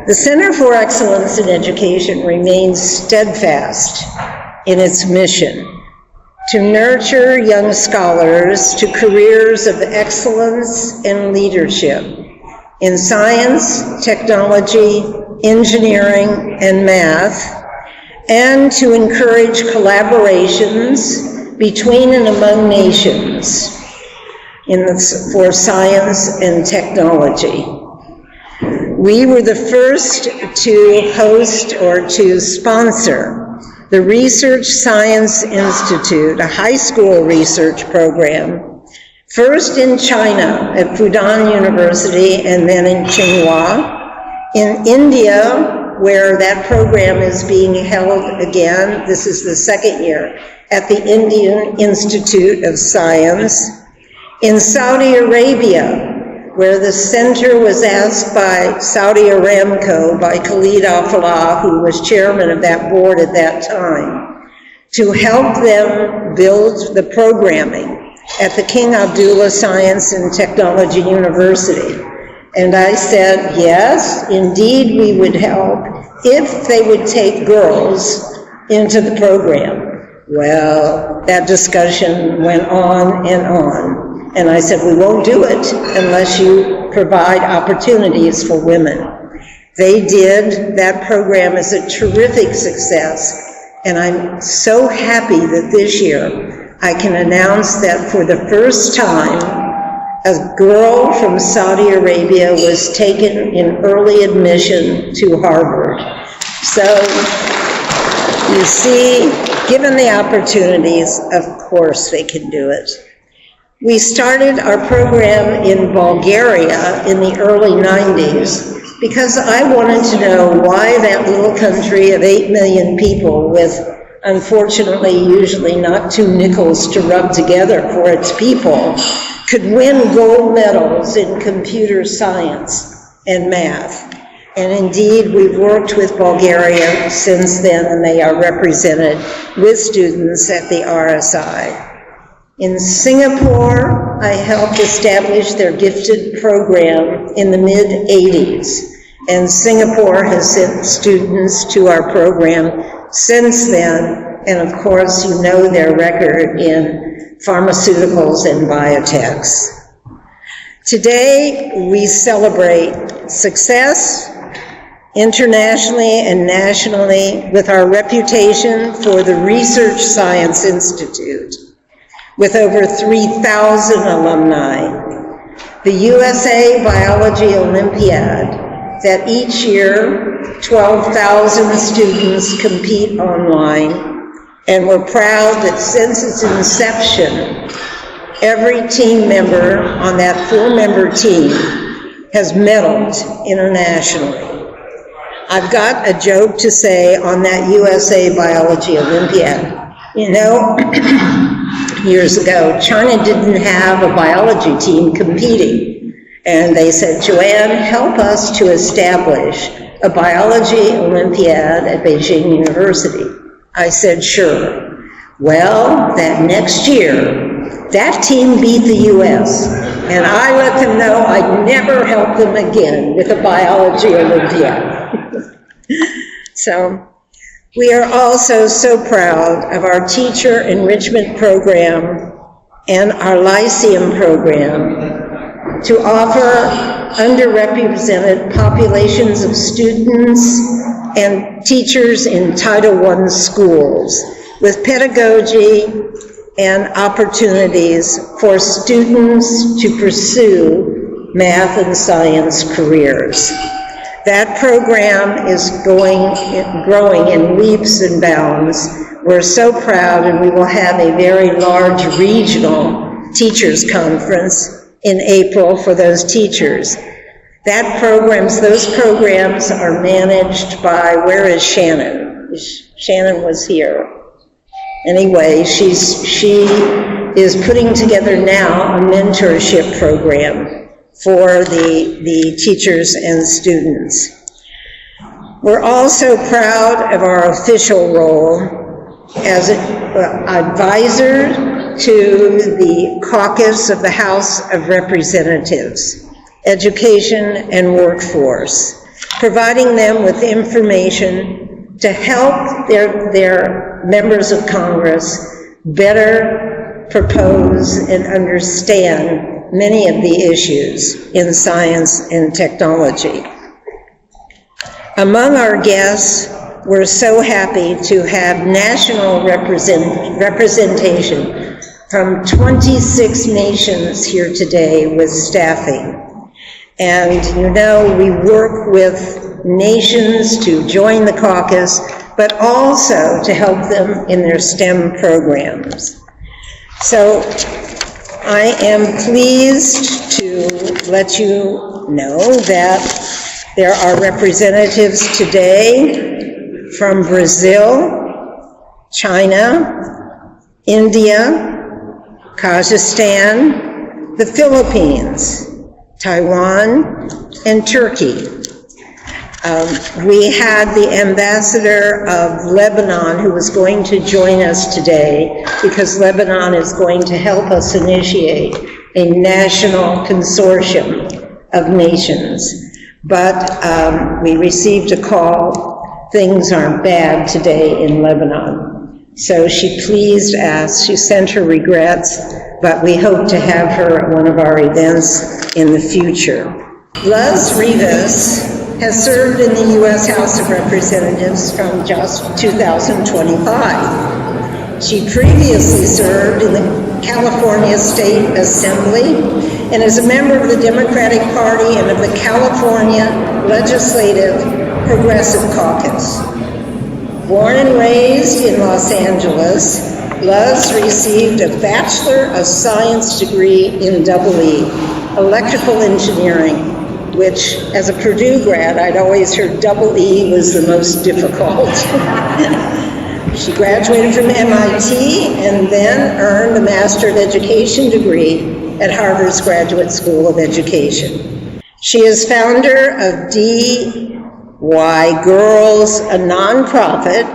The Center for Excellence in Education remains steadfast in its mission to nurture young scholars to careers of excellence and leadership in science, technology, engineering, and math, and to encourage collaborations between and among nations for science and technology. We were the first to host or to sponsor the Research Science Institute, a high school research program, first in China at Fudan University and then in Tsinghua. In India, where that program is being held again, this is the second year, at the Indian Institute of Science. In Saudi Arabia, where the center was asked by Saudi Aramco, by Khalid Al-Falah, who was chairman of that board at that time, to help them build the programming at the King Abdullah Science and Technology University. And I said, yes, indeed we would help if they would take girls into the program. Well, that discussion went on and on. And I said, we won't do it unless you provide opportunities for women. They did. That program is a terrific success. And I'm so happy that this year I can announce that for the first time, a girl from Saudi Arabia was taken in early admission to Harvard. So, you see, given the opportunities, of course they can do it. We started our program in Bulgaria in the early 90s because I wanted to know why that little country of 8 million people with, unfortunately, usually not two nickels to rub together for its people, could win gold medals in computer science and math. And indeed, we've worked with Bulgaria since then, and they are represented with students at the RSI. In Singapore, I helped establish their gifted program in the mid-'80s, and Singapore has sent students to our program since then, and of course you know their record in pharmaceuticals and biotechs. Today, we celebrate success internationally and nationally with our reputation for the Research Science Institute, with over 3,000 alumni, the USA Biology Olympiad, that each year 12,000 students compete online, and we're proud that since its inception, every team member on that 4-member team has medaled internationally. I've got a joke to say on that USA Biology Olympiad. You know, years ago, China didn't have a biology team competing. And they said, Joann, help us to establish a biology Olympiad at Beijing University. I said, sure. Well, that next year, that team beat the US. And I let them know I'd never help them again with a biology Olympiad. So, we are also so proud of our teacher enrichment program and our Lyceum program to offer underrepresented populations of students and teachers in Title I schools with pedagogy and opportunities for students to pursue math and science careers. That program is growing in leaps and bounds. We're so proud, and we will have a very large regional teachers conference in April for those teachers. Those programs are managed by, where is Shannon? Shannon was here. Anyway, she is putting together now a mentorship program for the teachers and students. We're also proud of our official role as an advisor to the Caucus of the House of Representatives, Education and Workforce. providing them with information to help their members of Congress better propose and understand many of the issues in science and technology. Among our guests, we're so happy to have national representation from 26 nations here today with staffing. And you know, we work with nations to join the caucus, but also to help them in their STEM programs. So I am pleased to let you know that there are representatives today from Brazil, China, India, Kazakhstan, the Philippines, Taiwan, and Turkey. We had the ambassador of Lebanon who was going to join us today because Lebanon is going to help us initiate a national consortium of nations. But we received a call. Things aren't bad today in Lebanon. So she sent her regrets, but we hope to have her at one of our events in the future. Luz Rivas has served in the U.S. House of Representatives from just 2025. She previously served in the California State Assembly and is a member of the Democratic Party and of the California Legislative Progressive Caucus. Born and raised in Los Angeles, Luz received a Bachelor of Science degree in EE, Electrical Engineering, which, as a Purdue grad, I'd always heard EE was the most difficult. She graduated from MIT and then earned a Master of Education degree at Harvard's Graduate School of Education. She is founder of DY Girls, a nonprofit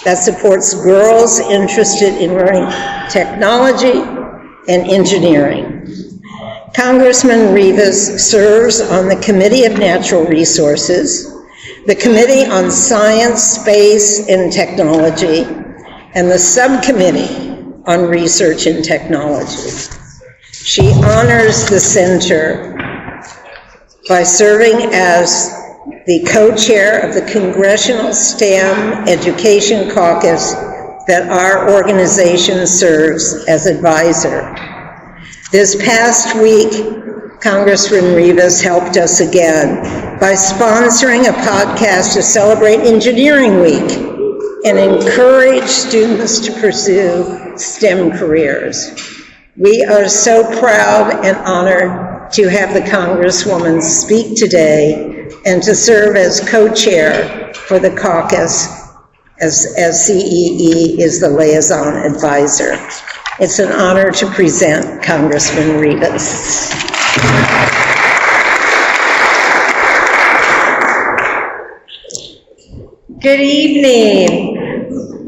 that supports girls interested in learning technology and engineering. Congressman Rivas serves on the Committee of Natural Resources, the Committee on Science, Space, and Technology, and the Subcommittee on Research and Technology. She honors the center by serving as the co-chair of the Congressional STEM Education Caucus that our organization serves as advisor. This past week, Congressman Rivas helped us again by sponsoring a podcast to celebrate Engineering Week and encourage students to pursue STEM careers. We are so proud and honored to have the Congresswoman speak today and to serve as co-chair for the caucus as CEE is the liaison advisor. It's an honor to present Congressman Rivas. Good evening,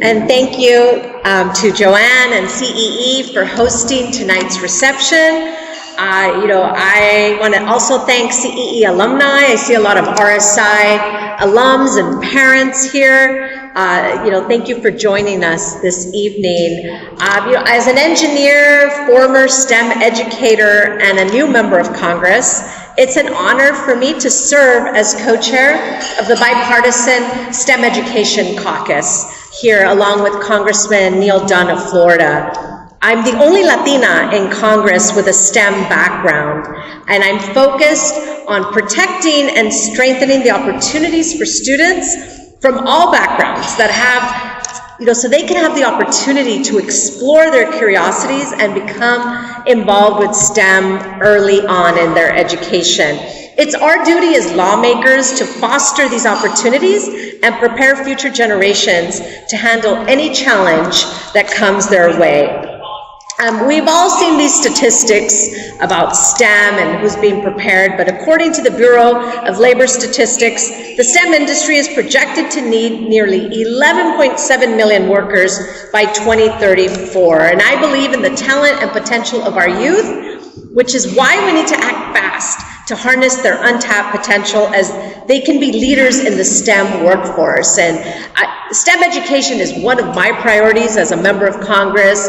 and thank you to Joann and CEE for hosting tonight's reception. I want to also thank CEE alumni. I see a lot of RSI alums and parents here. Thank you for joining us this evening. As an engineer, former STEM educator, and a new member of Congress, it's an honor for me to serve as co-chair of the bipartisan STEM Education Caucus here, along with Congressman Neal Dunn of Florida. I'm the only Latina in Congress with a STEM background, and I'm focused on protecting and strengthening the opportunities for students from all backgrounds that have, so they can have the opportunity to explore their curiosities and become involved with STEM early on in their education. It's our duty as lawmakers to foster these opportunities and prepare future generations to handle any challenge that comes their way. We've all seen these statistics about STEM and who's being prepared, but according to the Bureau of Labor Statistics, the STEM industry is projected to need nearly 11.7 million workers by 2034. And I believe in the talent and potential of our youth, which is why we need to act fast to harness their untapped potential as they can be leaders in the STEM workforce. And STEM education is one of my priorities as a member of Congress.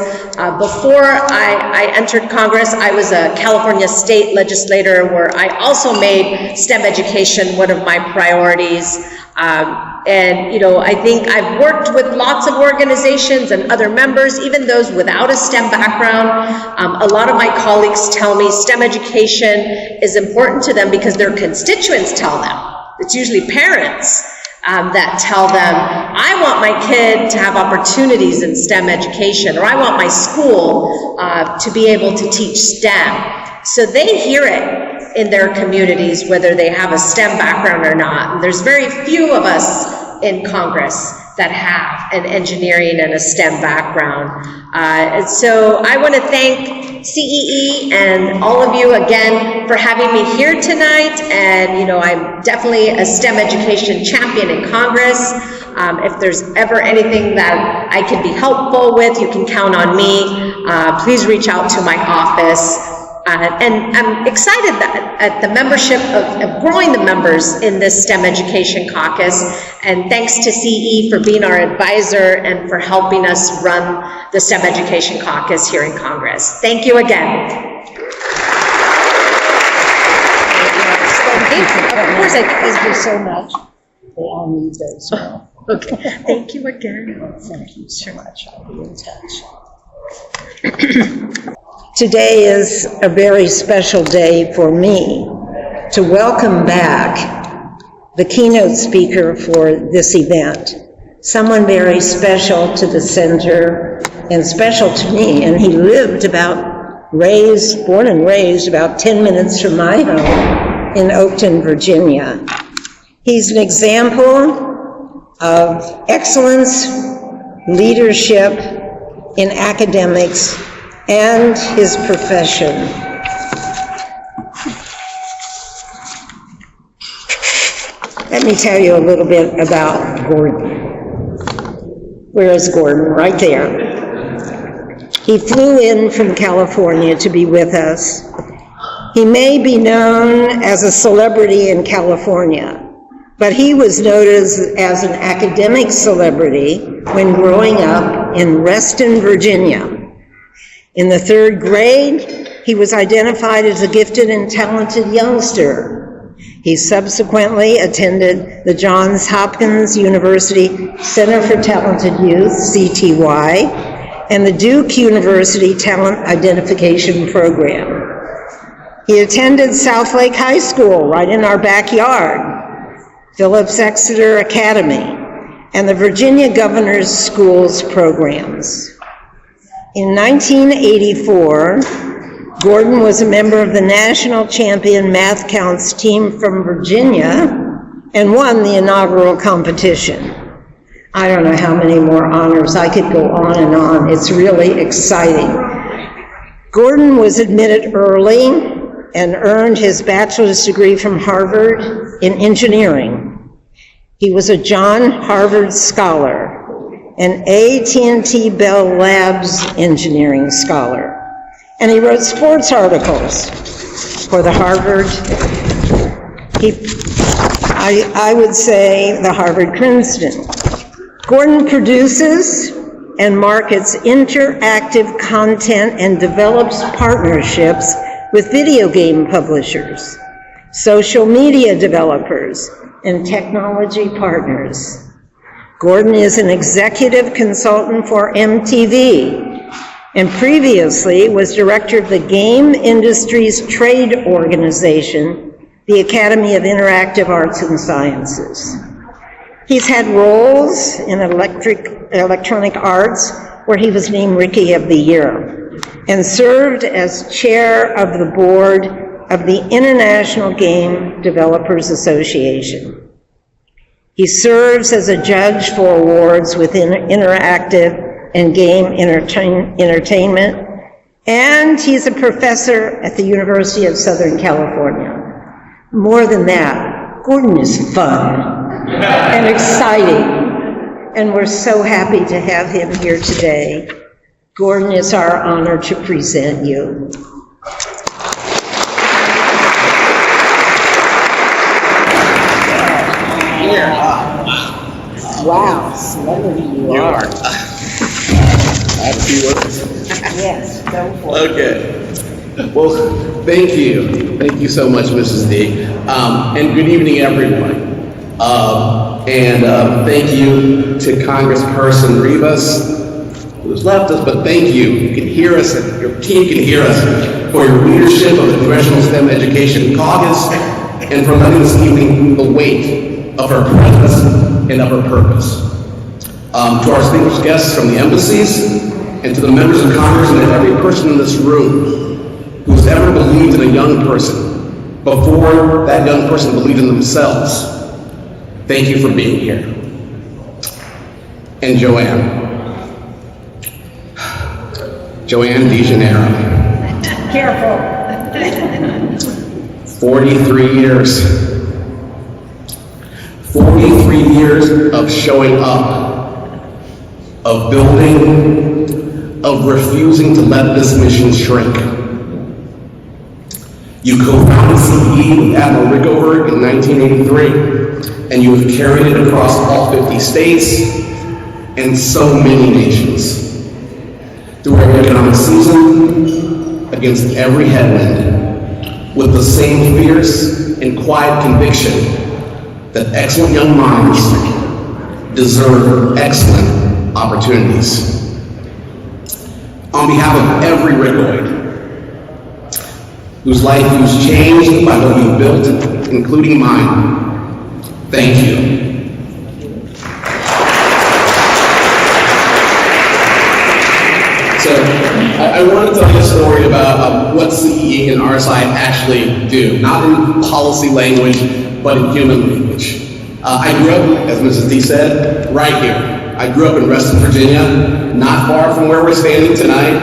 Before I entered Congress, I was a California state legislator where I also made STEM education one of my priorities. And, you know, I think I've worked with lots of organizations and other members, even those without a STEM background. A lot of my colleagues tell me STEM education is important to them because their constituents tell them. It's usually parents that tell them, I want my kid to have opportunities in STEM education, or I want my school to be able to teach STEM. So they hear it in their communities, whether they have a STEM background or not. And there's very few of us in Congress that have an engineering and a STEM background. And so I want to thank CEE and all of you again for having me here tonight. And, you know, I'm definitely a STEM education champion in Congress. If there's ever anything that I can be helpful with, you can count on me. Please reach out to my office. And I'm excited at the membership of growing the members in this STEM Education Caucus. And thanks to CE for being our advisor and for helping us run the STEM Education Caucus here in Congress. Thank you again. Of course, thank you so much. They all need those. Okay. Thank you again. Thank you so much. I'll be in touch. Today is a very special day for me to welcome back the keynote speaker for this event, someone very special to the center and special to me, and he lived born and raised about 10 minutes from my home in Oakton, Virginia. He's an example of excellence, leadership in academics, and his profession. Let me tell you a little bit about Gordon. Where is Gordon? Right there. He flew in from California to be with us. He may be known as a celebrity in California, but he was noticed as an academic celebrity when growing up in Reston, Virginia. In the 3rd grade, he was identified as a gifted and talented youngster. He subsequently attended the Johns Hopkins University Center for Talented Youth, CTY, and the Duke University Talent Identification Program. He attended Southlake High School, right in our backyard, Phillips Exeter Academy, and the Virginia Governor's Schools programs. In 1984, Gordon was a member of the national champion Math Counts team from Virginia and won the inaugural competition. I don't know how many more honors. I could go on and on. It's really exciting. Gordon was admitted early and earned his bachelor's degree from Harvard in engineering. He was a John Harvard Scholar, an AT&T Bell Labs engineering scholar, and he wrote sports articles for the Harvard, I would say the Harvard Princeton. Gordon produces and markets interactive content and develops partnerships with video game publishers, social media developers, and technology partners. Gordon is an executive consultant for MTV and previously was director of the Game Industries Trade Organization, the Academy of Interactive Arts and Sciences. He's had roles in electronic arts where he was named Rookie of the Year and served as chair of the board of the International Game Developers Association. He serves as a judge for awards within interactive and game entertainment, and he's a professor at the University of Southern California. More than that, Gordon is fun and exciting, and we're so happy to have him here today. Gordon, it's our honor to present you. here. Wow, celebrity you You are. are. I have a few words. Yes, go for it. Okay. Well, thank you. Thank you so much, Mrs. D. And good evening, everyone. Thank you to Congressperson Rivas, who's left us, but thank you. You can hear us, and your team can hear us, for your leadership of the Congressional STEM Education Caucus, and for letting this evening the weight of her presence and of her purpose. To our distinguished guests from the embassies, and to the members of Congress and every person in this room who has ever believed in a young person before that young person believed in themselves, thank you for being here. And Joann DiGennaro. Careful. 43 years. 43 years of showing up, of building, of refusing to let this mission shrink. You co-founded CEE with Admiral Rickover in 1983, and you have carried it across all 50 states and so many nations. Through every economic season, against every headwind, with the same fierce and quiet conviction that excellent young minds deserve excellent opportunities. On behalf of every Rickoid, whose life was changed by what you built, including mine, thank you. So, I want to tell you a story about what CEE and RSI actually do, not in policy language, but in human language. I grew up, as Mrs. D said, right here. I grew up in Reston, Virginia, not far from where we're standing tonight,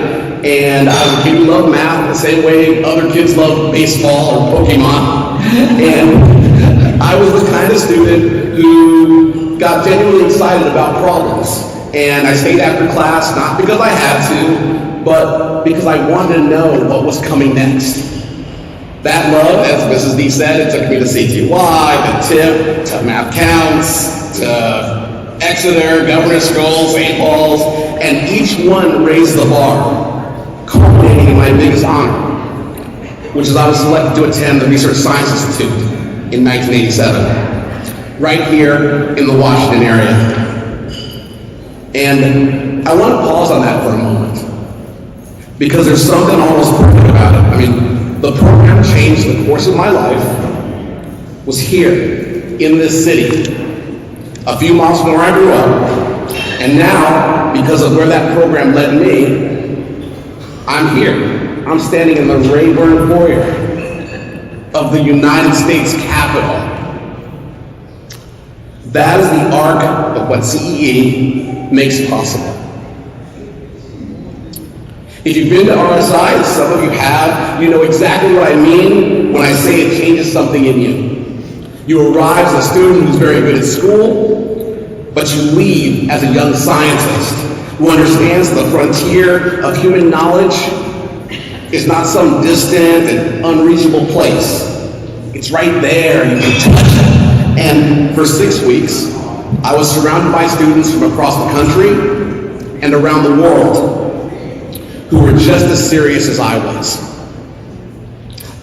and I was a kid who loved math the same way other kids love baseball or Pokemon. And I was the kind of student who got genuinely excited about problems. And I stayed after class, not because I had to, but because I wanted to know what was coming next. That love, as Mrs. D said, it took me to CTY, to TIP, to Math Counts, to Exeter, Governor Scholl, St. Paul's, and each one raised the bar, culminating in my biggest honor, which is I was selected to attend the Research Science Institute in 1987, right here in the Washington area. And I want to pause on that for a moment, because there's something almost perfect about it. I mean, the program changed the course of my life, was here in this city, a few miles from where I grew up, and now, because of where that program led me, I'm here. I'm standing in the Rayburn Foyer of the United States Capitol. That is the arc of what CEE makes possible. If you've been to RSI, some of you have, you know exactly what I mean when I say it changes something in you. You arrive as a student who's very good at school, but you leave as a young scientist who understands the frontier of human knowledge is not some distant and unreachable place. It's right there, you can touch it. And for 6 weeks, I was surrounded by students from across the country and around the world who were just as serious as I was.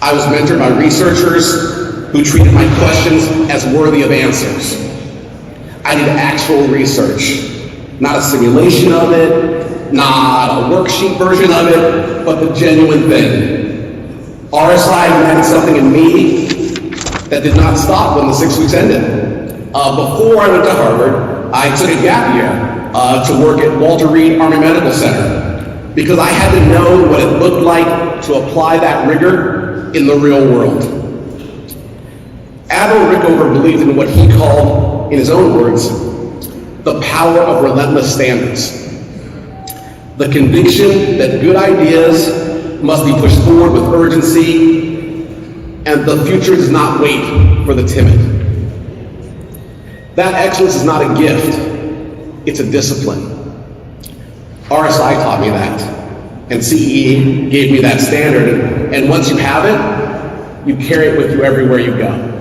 I was mentored by researchers who treated my questions as worthy of answers. I did actual research, not a simulation of it, not a worksheet version of it, but the genuine thing. RSI had something in me that did not stop when the 6 weeks ended. Before I went to Harvard, I took a gap year to work at Walter Reed Army Medical Center because I had to know what it looked like to apply that rigor in the real world. Admiral Rickover believed in what he called, in his own words, the power of relentless standards. The conviction that good ideas must be pushed forward with urgency, and the future does not wait for the timid. That excellence is not a gift, it's a discipline. RSI taught me that, and CEE gave me that standard, and once you have it, you carry it with you everywhere you go.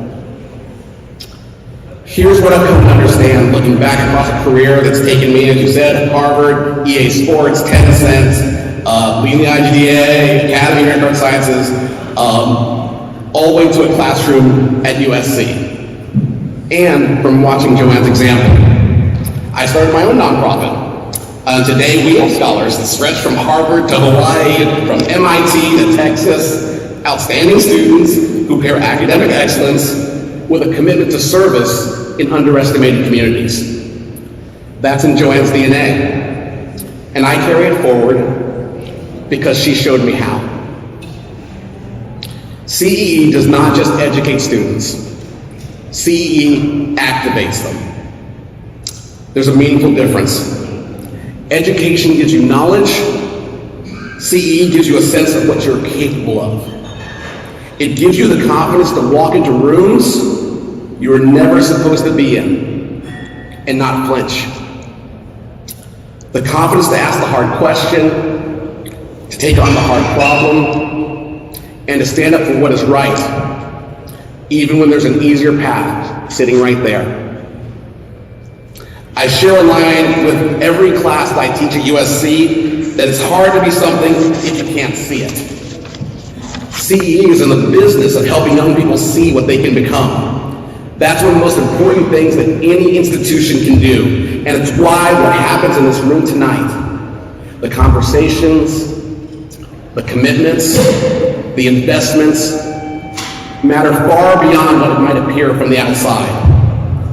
Here's what I've come to understand, looking back across a career that's taken me, as you said, Harvard, EA Sports, Tencent, leading the IGDA, Academy of Art Sciences, all the way to a classroom at USC. And from watching Joann's example, I started my own nonprofit. Today we have scholars that stretch from Harvard to Hawaii, from MIT to Texas, outstanding students who pair academic excellence with a commitment to service in underestimated communities. That's in Joann's DNA. And I carry it forward because she showed me how. CEE does not just educate students. CEE activates them. There's a meaningful difference. Education gives you knowledge. CEE gives you a sense of what you're capable of. It gives you the confidence to walk into rooms you were never supposed to be in and not flinch. The confidence to ask the hard question, to take on the hard problem, and to stand up for what is right, even when there's an easier path sitting right there. I share a line with every class that I teach at USC that it's hard to be something if you can't see it. CEE is in the business of helping young people see what they can become. That's one of the most important things that any institution can do, and it's why what happens in this room tonight, the conversations, the commitments, the investments, matter far beyond what it might appear from the outside.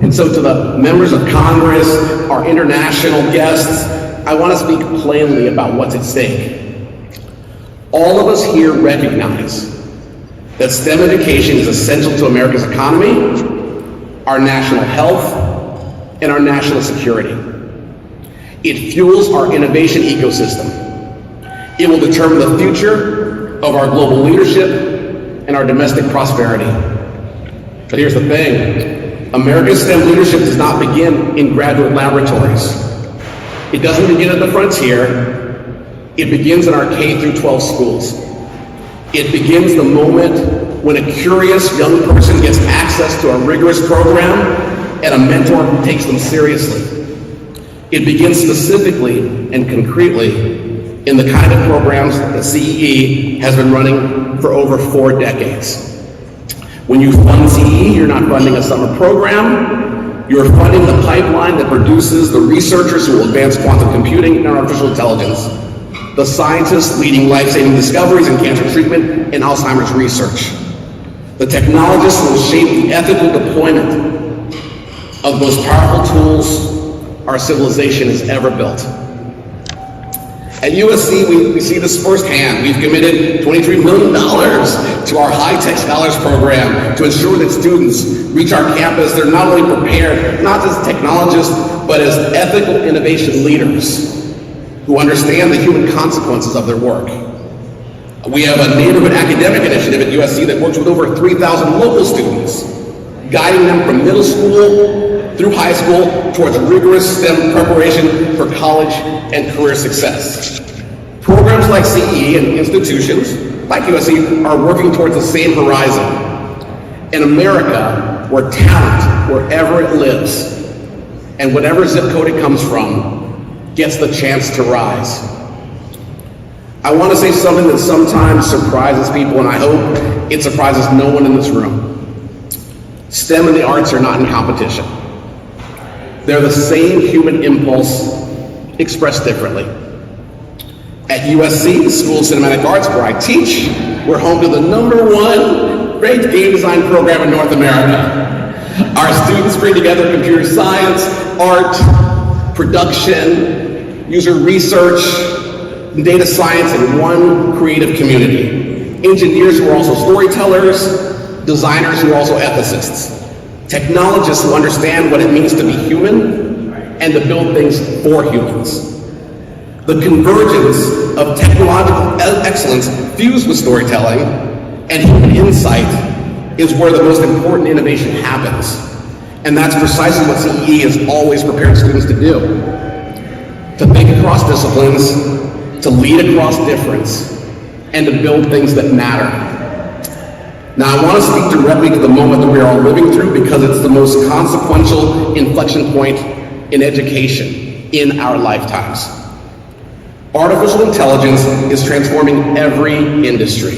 And so to the members of Congress, our international guests, I want to speak plainly about what's at stake. All of us here recognize that STEM education is essential to America's economy, our national health, and our national security. It fuels our innovation ecosystem. It will determine the future of our global leadership and our domestic prosperity. But here's the thing, America's STEM leadership does not begin in graduate laboratories. It doesn't begin at the frontier. It begins in our K through 12 schools. It begins the moment when a curious young person gets access to a rigorous program and a mentor who takes them seriously. It begins specifically and concretely in the kind of programs that CEE has been running for over 4 decades. When you fund CEE, you're not funding a summer program, you're funding the pipeline that produces the researchers who will advance quantum computing and artificial intelligence, the scientists leading life-saving discoveries in cancer treatment and Alzheimer's research, the technologists who will shape the ethical deployment of the most powerful tools our civilization has ever built. At USC, we see this firsthand. We've committed $23 million to our high-tech scholars program to ensure that students reach our campus. They're not only prepared, not as technologists, but as ethical innovation leaders who understand the human consequences of their work. We have a neighborhood academic initiative at USC that works with over 3,000 local students, guiding them from middle school through high school towards rigorous STEM preparation for college and career success. Programs like CEE and institutions like USC are working towards the same horizon. In America, where talent, wherever it lives, and whatever zip code it comes from, gets the chance to rise. I want to say something that sometimes surprises people, and I hope it surprises no one in this room. STEM and the arts are not in competition. They're the same human impulse expressed differently. At USC, the School of Cinematic Arts, where I teach, we're home to the #1 great game design program in North America. Our students bring together computer science, art, production, user research, and data science in one creative community. Engineers who are also storytellers, designers who are also ethicists, technologists who understand what it means to be human and to build things for humans. The convergence of technological excellence fused with storytelling and human insight is where the most important innovation happens. And that's precisely what CEE has always prepared students to do. To think across disciplines, to lead across difference, and to build things that matter. Now, I want to speak directly to the moment that we are all living through because it's the most consequential inflection point in education in our lifetimes. Artificial intelligence is transforming every industry.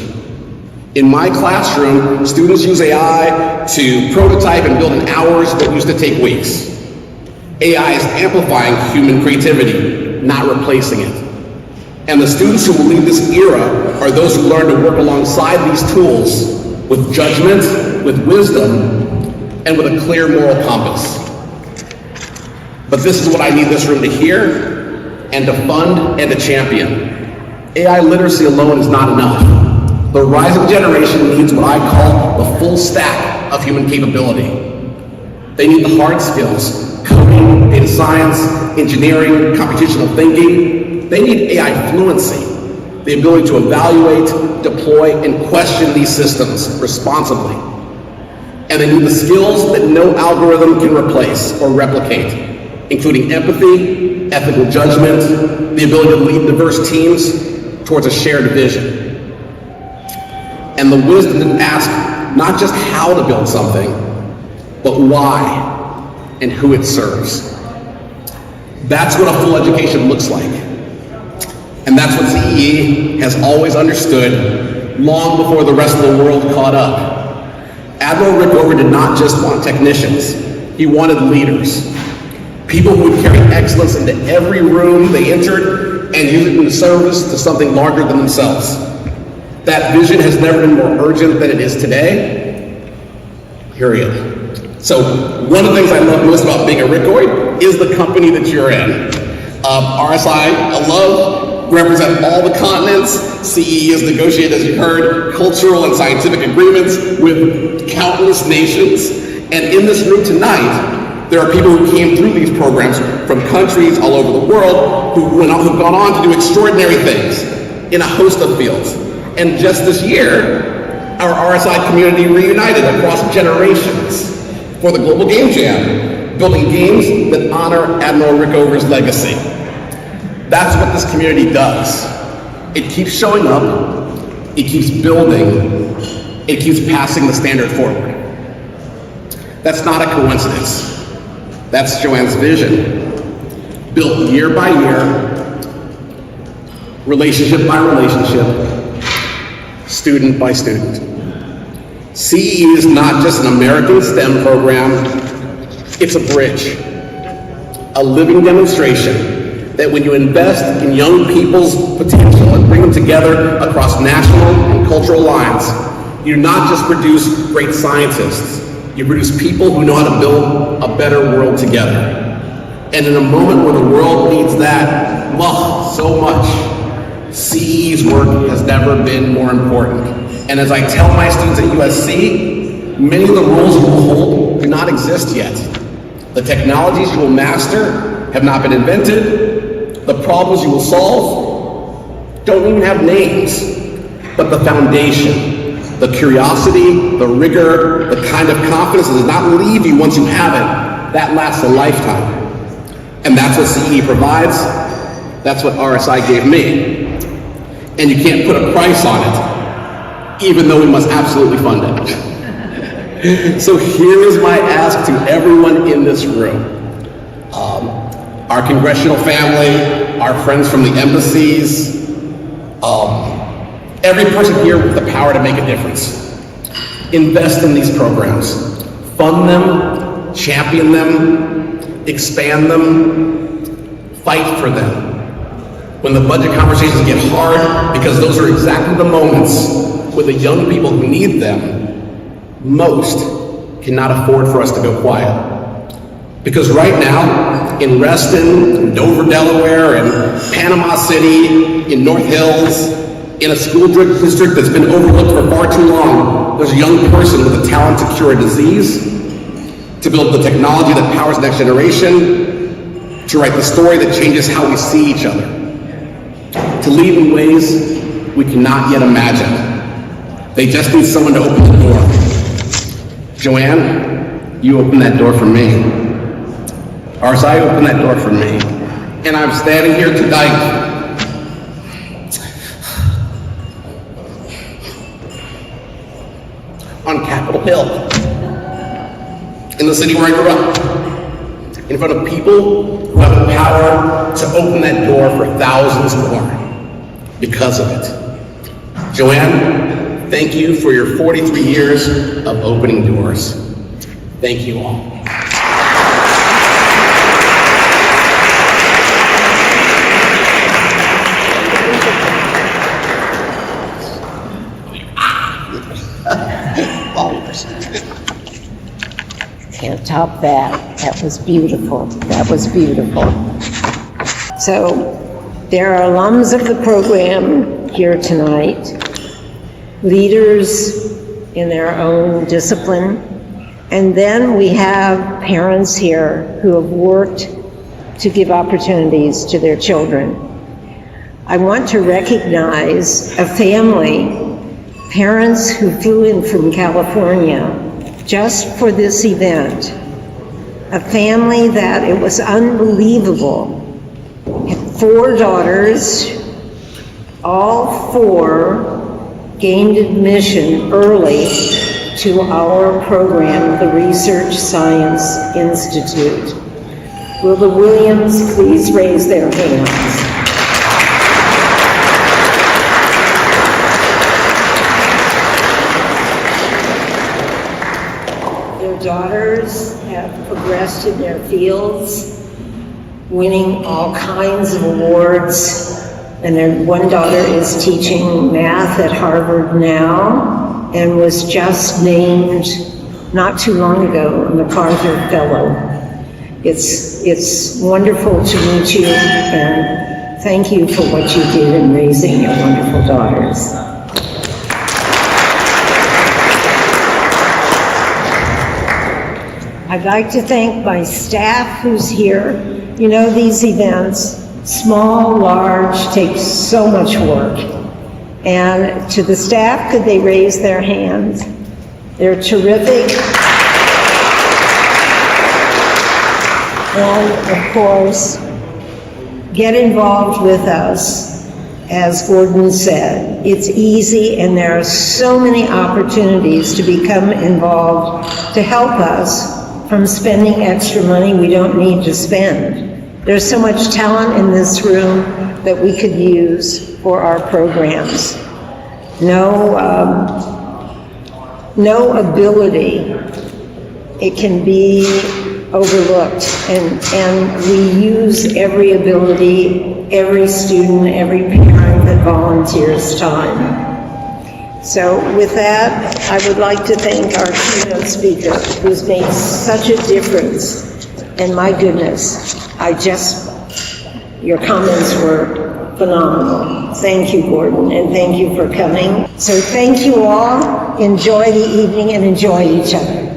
In my classroom, students use AI to prototype and build in hours that used to take weeks. AI is amplifying human creativity, not replacing it. And the students who will lead this era are those who learn to work alongside these tools with judgment, with wisdom, and with a clear moral compass. But this is what I need this room to hear, and to fund, and to champion. AI literacy alone is not enough. The rising generation needs what I call the full stack of human capability. They need the hard skills, coding, data science, engineering, computational thinking. They need AI fluency, the ability to evaluate, deploy, and question these systems responsibly. And they need the skills that no algorithm can replace or replicate, including empathy, ethical judgment, the ability to lead diverse teams towards a shared vision. And the wisdom to ask not just how to build something, but why and who it serves. That's what a full education looks like. And that's what CEE has always understood long before the rest of the world caught up. Admiral Rickover did not just want technicians, he wanted leaders. People who would carry excellence into every room they entered and use it in service to something larger than themselves. That vision has never been more urgent than it is today, period. So one of the things I love most about being a Rickoid is the company that you're in. RSI, I love, represent all the continents. CEE has negotiated, as you heard, cultural and scientific agreements with countless nations. And in this room tonight, there are people who came through these programs from countries all over the world who've gone on to do extraordinary things in a host of fields. And just this year, our RSI community reunited across generations for the Global Game Jam, building games that honor Admiral Rickover's legacy. That's what this community does. It keeps showing up, it keeps building, it keeps passing the standard forward. That's not a coincidence. That's Joann's vision, built year by year, relationship by relationship, student by student. CEE is not just an American STEM program, it's a bridge, a living demonstration that when you invest in young people's potential and bring them together across national and cultural lines, you not just produce great scientists, you produce people who know how to build a better world together. And in a moment where the world needs that so much, CEE's work has never been more important. And as I tell my students at USC, many of the roles you will hold do not exist yet. The technologies you will master have not been invented. The problems you will solve don't even have names. But the foundation, the curiosity, the rigor, the kind of confidence that does not leave you once you have it, that lasts a lifetime. And that's what CEE provides. That's what RSI gave me. And you can't put a price on it, even though we must absolutely fund it. So here is my ask to everyone in this room. Our congressional family, our friends from the embassies, every person here with the power to make a difference. Invest in these programs. Fund them, champion them, expand them, fight for them. When the budget conversations get hard, because those are exactly the moments when the young people who need them most cannot afford for us to go quiet. Because right now, in Reston, in Dover, Delaware, in Panama City, in North Hills, in a school district that's been overlooked for far too long, there's a young person with a talent to cure a disease, to build the technology that powers the next generation, to write the story that changes how we see each other, to lead in ways we cannot yet imagine. They just need someone to open the door. Joann, you opened that door for me. RSI opened that door for me. And I'm standing here tonight Capitol Hill, in the city where I grew up, in front of people who have the power to open that door for thousands more because of it. Joann, thank you for your 43 years of opening doors. Thank you all. Can't top that. That was beautiful. That was beautiful. So there are alums of the program here tonight, leaders in their own discipline, and then we have parents here who have worked to give opportunities to their children. I want to recognize a family, parents who flew in from California just for this event, a family that it was unbelievable. Had 4 daughters, all 4 gained admission early to our program, the Research Science Institute. Will the Williams please raise their hands? Daughters have progressed in their fields, winning all kinds of awards, and their one daughter is teaching math at Harvard now and was just named not too long ago a MacArthur Fellow. It's wonderful to meet you, and thank you for what you did in raising your wonderful daughters. I'd like to thank my staff who's here. You know, these events, small, large, take so much work. And to the staff, could they raise their hands? They're terrific. And of course, get involved with us. As Gordon said, it's easy, and there are so many opportunities to become involved to help us from spending extra money we don't need to spend. There's so much talent in this room that we could use for our programs. No ability, it can be overlooked, and we use every ability, every student, every parent that volunteers time. So with that, I would like to thank our keynote speaker, who's made such a difference. And my goodness, your comments were phenomenal. Thank you, Gordon, and thank you for coming. So thank you all. Enjoy the evening and enjoy each other.